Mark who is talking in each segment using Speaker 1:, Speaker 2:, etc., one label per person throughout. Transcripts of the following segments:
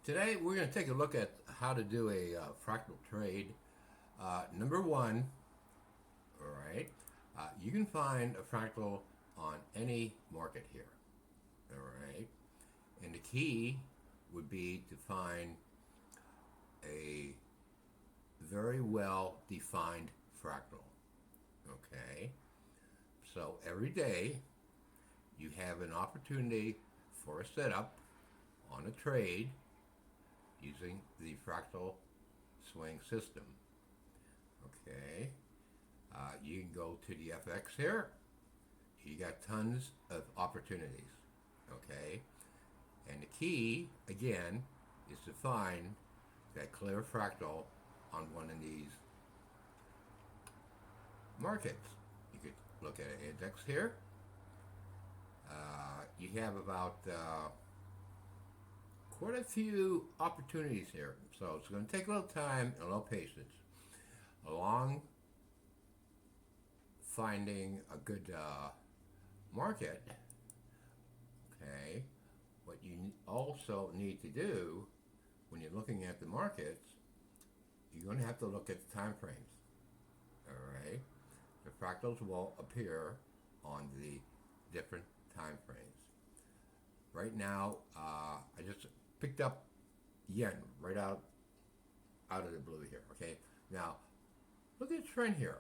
Speaker 1: Today we're going to take a look at how to do a fractal trade. Number one, all right, you can find a fractal on any market here, all right, and the key would be to find a very well defined fractal, okay? So every day you have an opportunity for a setup on a trade using the fractal swing system. Okay, you can go to the FX here. You got tons of opportunities. Okay, and the key again is to find that clear fractal on one of these markets. You could look at an index here. You have about quite a few opportunities here. So it's going to take a little time and a little patience along finding a good market. Okay, what you also need to do when you're looking at the markets, you're going to have to look at the time frames. All right, the fractals will appear on the different time frames. Right now, I just picked up yen right out of the blue here. Okay, now look at the trend here.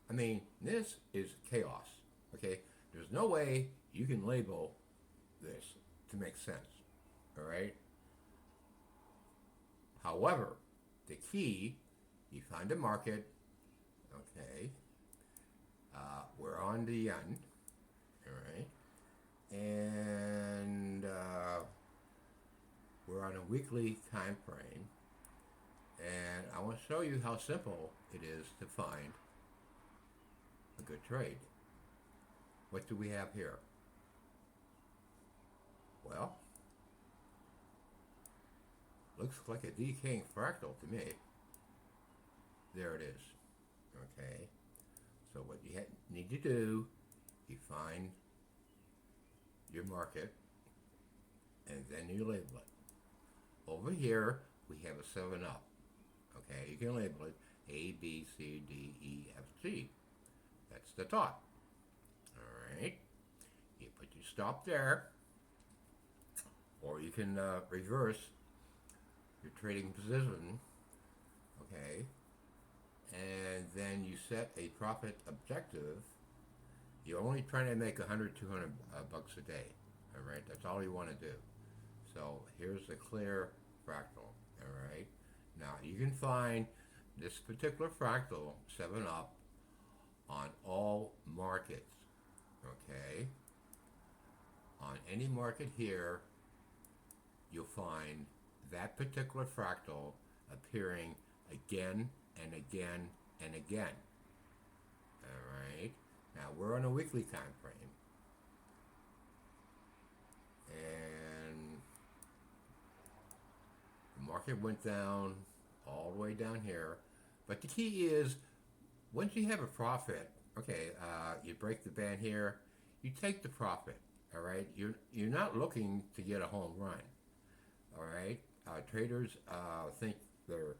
Speaker 1: I mean, this is chaos. Okay, there's no way you can label this to make sense. All right. However, the key, you find a market. Okay, we're on the yen. All right, and we're on a weekly time frame, and I want to show you how simple it is to find a good trade. What do we have here? Well, looks like a decaying fractal to me. There it is. Okay, so what you need to do, you find your market and then you label it. Over here we have a 7 up. Okay, you can label it A, B, C, D, E, F, G. That's the top. Alright, you put your stop there, or you can reverse your trading position. Okay, and then you set a profit objective. You're only trying to make 100, 200 bucks a day. All right, that's all you want to do. So here's a clear fractal. All right, now you can find this particular fractal 7 up on all markets. Okay, on any market here, you'll find that particular fractal appearing again and again and again. All right. Now we're on a weekly time frame, and the market went down all the way down here. But the key is, once you have a profit, okay, you break the band here, you take the profit. All right, you're not looking to get a home run. All right, traders think they're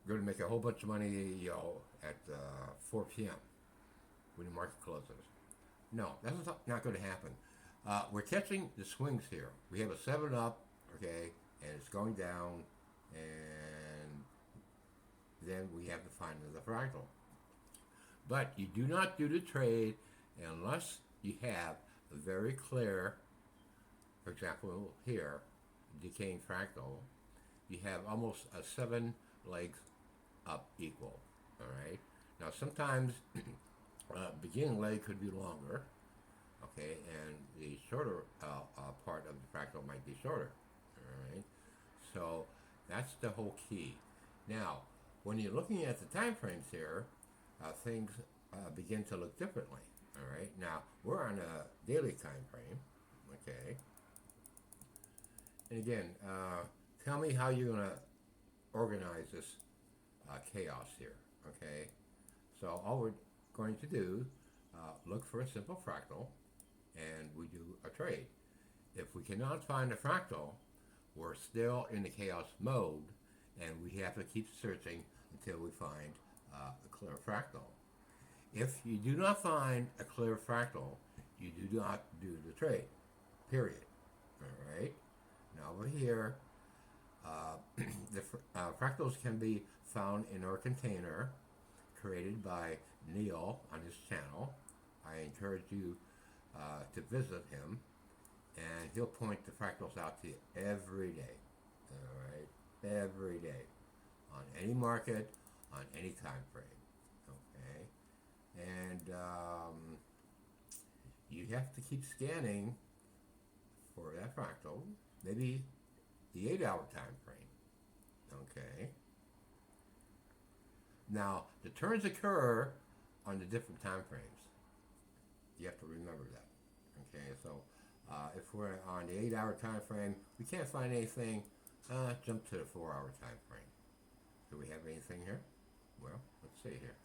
Speaker 1: going to make a whole bunch of money, at 4 p.m. when the market closes. No, that's not going to happen. We're catching the swings here. We have a 7 up, okay, and it's going down, and then we have to find the fractal. But you do not do the trade unless you have a very clear, for example, here, decaying fractal, you have almost a 7 legs up equal. All right. Now sometimes beginning leg could be longer, okay, and the shorter part of the fractal might be shorter. All right. So that's the whole key. Now, when you're looking at the time frames here, things begin to look differently. All right. Now we're on a daily time frame. Okay. And again, tell me how you're going to organize this chaos here. Okay. So all we're going to do, look for a simple fractal, and we do a trade. If we cannot find a fractal, we're still in the chaos mode, and we have to keep searching until we find a clear fractal. If you do not find a clear fractal, you do not do the trade, period. All right. Now over here, the fractals can be found in our container created by Neil on his channel. I encourage you to visit him, and he'll point the fractals out to you every day. All right, every day, on any market, on any time frame. Okay, and you have to keep scanning for that fractal, maybe the 8-hour time frame. Okay. Now, the turns occur on the different time frames. You have to remember that. Okay, so if we're on the 8-hour time frame, we can't find anything, jump to the 4-hour time frame. Do we have anything here? Well, let's see here.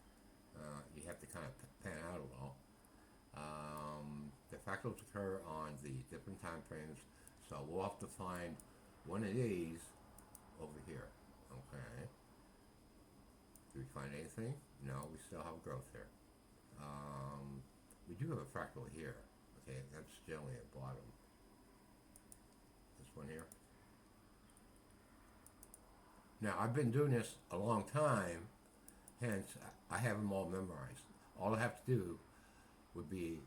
Speaker 1: You have to kind of pan out a little. The fractals occur on the different time frames, so we'll have to find one of these over here. Okay. Do we find anything? No, we still have growth here. We do have a fractal here. Okay, that's generally at bottom. This one here. Now, I've been doing this a long time, hence I have them all memorized. All I have to do would be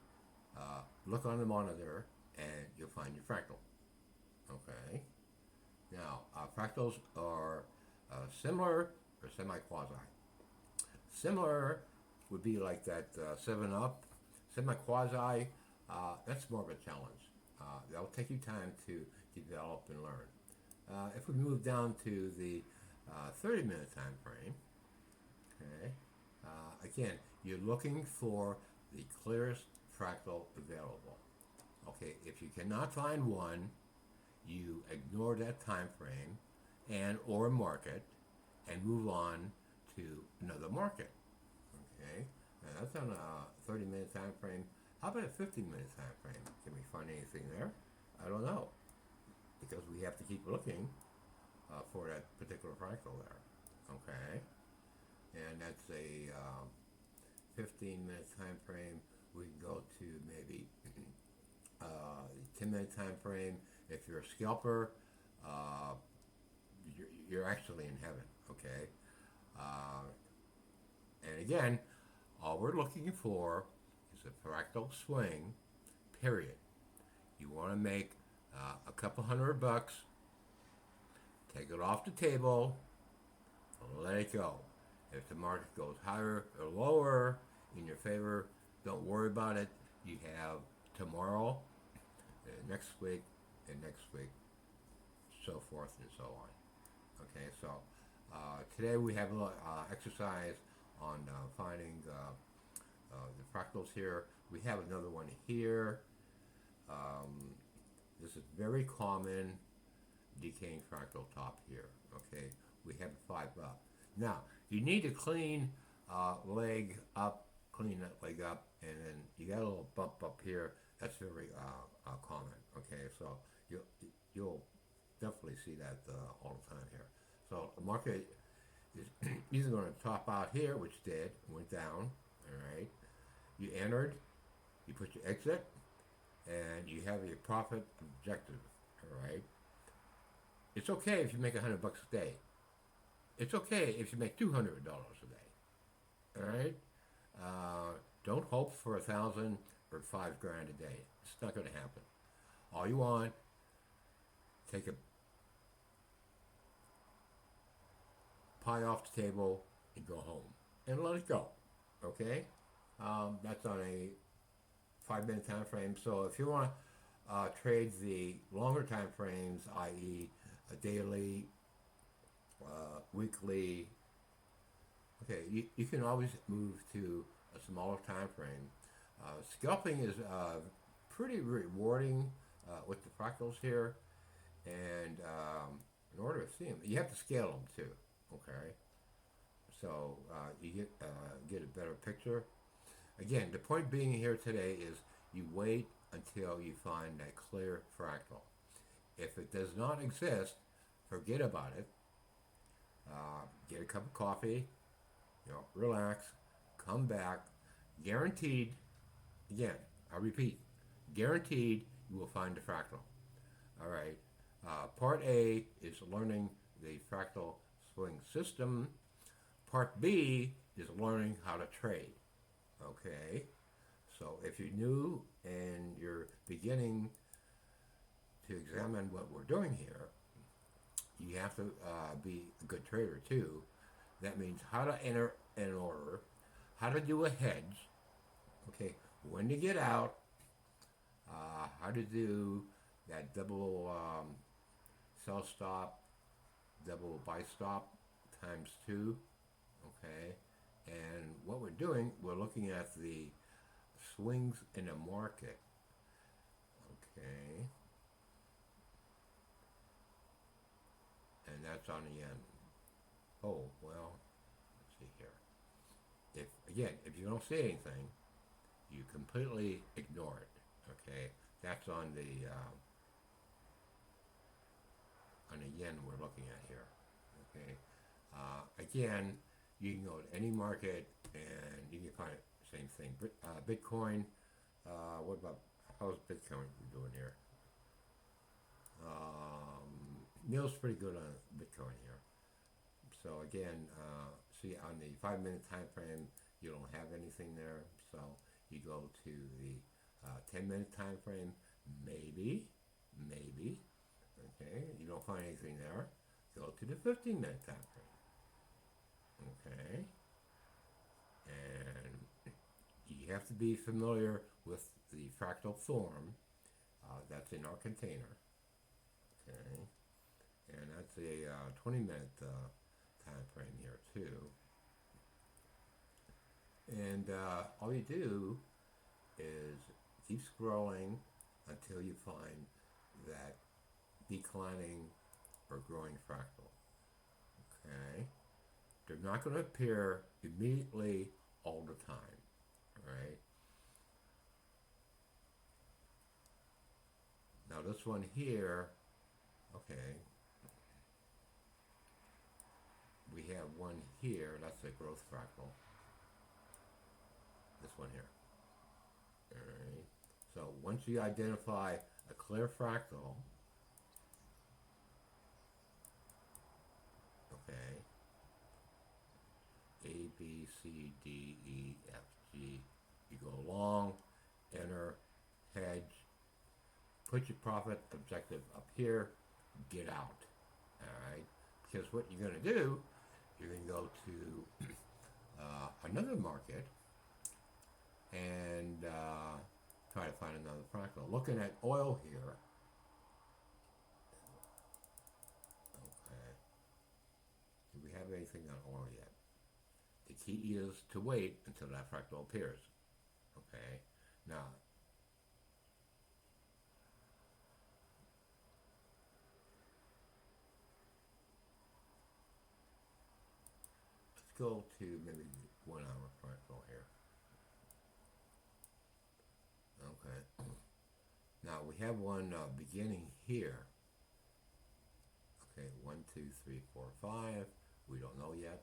Speaker 1: look on the monitor and you'll find your fractal. Okay. Now, fractals are similar or semi-quasi. Similar would be like that 7-Up. Semi-quasi, that's more of a challenge. That'll take you time to develop and learn. If we move down to the 30-minute time frame, okay, again, you're looking for the clearest fractal available. Okay, if you cannot find one, you ignore that time frame and or market and move on to another market. Okay, now that's on a 30-minute time frame. How about a 15-minute time frame? Can we find anything there? I don't know, because we have to keep looking for that particular fractal there. Okay, and that's a 15-minute time frame. We can go to maybe 10-minute time frame. If you're a scalper, you're actually in heaven. Okay, and again, all we're looking for is a fractal swing, period. You want to make a couple $100, take it off the table, let it go. If the market goes higher or lower in your favor, don't worry about it. You have tomorrow, next week, and next week, so forth and so on. Okay, so today we have a little exercise on finding the fractals here. We have another one here. This is very common, decaying fractal top here. Okay, we have a 5-Up. Now, you need to clean leg up, clean that leg up, and then you got a little bump up here. That's very common. Okay, so you'll definitely see that all the time here. So the market is either going to top out here, which did, went down. All right, you entered, you put your exit, and you have your profit objective. All right, it's okay if you make $100 a day. It's okay if you make $200 a day. All right, don't hope for 1,000 or $5,000 a day. It's not going to happen. All you want, take a pie off the table and go home and let it go. Okay, that's on a 5-minute time frame. So if you want to trade the longer time frames, i.e. a daily, weekly, okay, you can always move to a smaller time frame. Scalping is pretty rewarding with the fractals here, and in order to see them, you have to scale them too. Okay, so you get a better picture. Again, the point being here today is you wait until you find that clear fractal. If it does not exist, forget about it. Get a cup of coffee, relax, come back. Guaranteed, again, I repeat, guaranteed you will find the fractal. All right. Part A is learning the fractal swing system. Part B is learning how to trade. Okay. So if you're new and you're beginning to examine what we're doing here, you have to be a good trader too. That means how to enter an order, how to do a hedge, okay, when to get out, how to do that double sell stop, double buy stop times two, okay, and what we're doing, we're looking at the swings in the market, okay, and that's on the end. Oh, well, let's see here. If you don't see anything, you completely ignore it. Okay, that's on the yen we're looking at here. Okay, again, you can go to any market and you can find it. Same thing. Bitcoin. What about how's Bitcoin doing here? Neil's pretty good on Bitcoin here. So again, see on the 5 minute time frame, you don't have anything there. So you go to the 10 minute time frame, maybe, okay, you don't find anything there. Go to the 15 minute time frame, okay, and you have to be familiar with the fractal form that's in our container, okay, and that's a 20 minute time frame here too. And all you do is keep scrolling until you find that declining or growing fractal. Okay? They're not going to appear immediately all the time. Right? Now this one here, okay, we have one here, that's a growth fractal. This one here. Alright. So once you identify a clear fractal, okay, A, B, C, D, E, F, G, you go long, enter, hedge, put your profit objective up here, get out. Alright? Because what you're going to do, you're going to go to another market and try to find another fractal. Looking at oil here. Okay. Do we have anything on oil yet? The key is to wait until that fractal appears. Okay. Now, let's go to maybe 1 hour fractal here. Okay. Now we have one beginning here. Okay, 1, 2, 3, 4, 5. We don't know yet.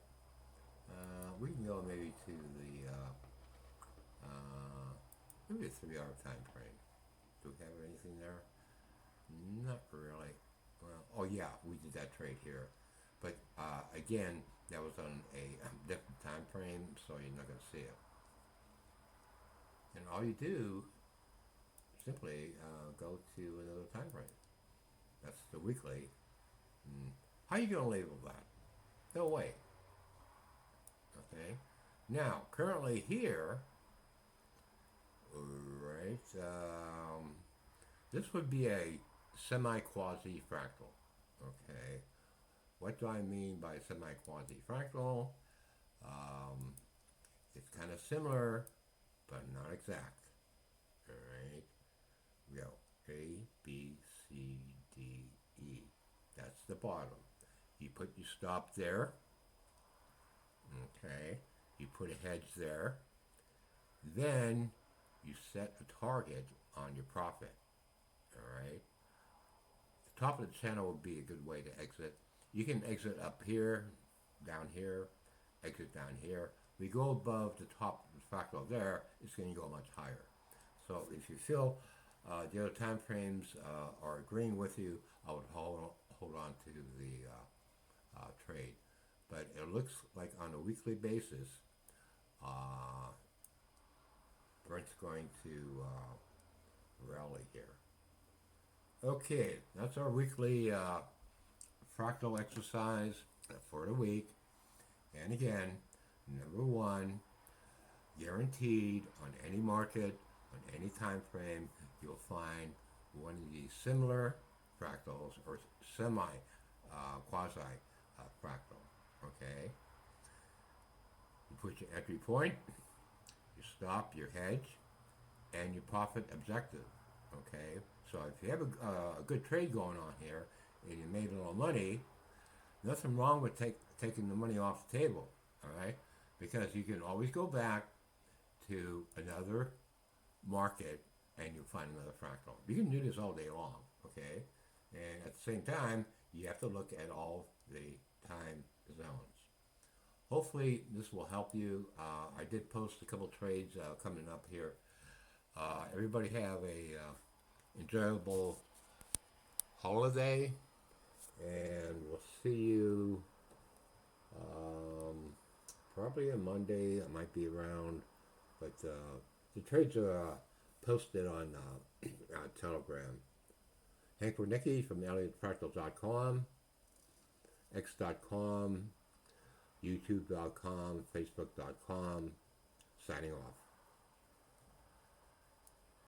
Speaker 1: We can go maybe to the maybe a 3 hour time frame. Do we have anything there? Not really. Well, oh yeah, we did that trade here, but again, that was on a different time frame, so you're not going to see it. And all you do simply go to another time frame. That's the weekly. How are you going to label that? No way. Okay. Now, currently here, right, this would be a semi-quasi fractal. Okay. What do I mean by semi-quasi fractal? It's kind of similar, but not exact. All right. We go A, B, C, D, E. That's the bottom. You put your stop there. Okay. You put a hedge there. Then you set a target on your profit. All right. top of the channel would be a good way to exit. You can exit up here, down here, exit down here. We go above the top of the fractal there, it's going to go much higher. So if you feel the other time frames are agreeing with you, I would hold on to the trade. But it looks like on a weekly basis, Brent's going to rally here. Okay, that's our weekly fractal exercise for the week. And again, number one, guaranteed on any market, on any time frame, you'll find one of these similar fractals or quasi fractal. Okay? You put your entry point, your stop, your hedge, and your profit objective. Okay? So if you have a good trade going on here and you made a little money, nothing wrong with taking the money off the table. All right? Because you can always go back to another market and you'll find another fractal. You can do this all day long, okay? And at the same time, you have to look at all the time zones. Hopefully this will help you. I did post a couple trades coming up here. Everybody have a enjoyable holiday, and we'll see you probably on Monday. I might be around, but the trades are posted on Telegram. Hank Wernicke from ElliotFractal.com, X.com, YouTube.com, Facebook.com, signing off.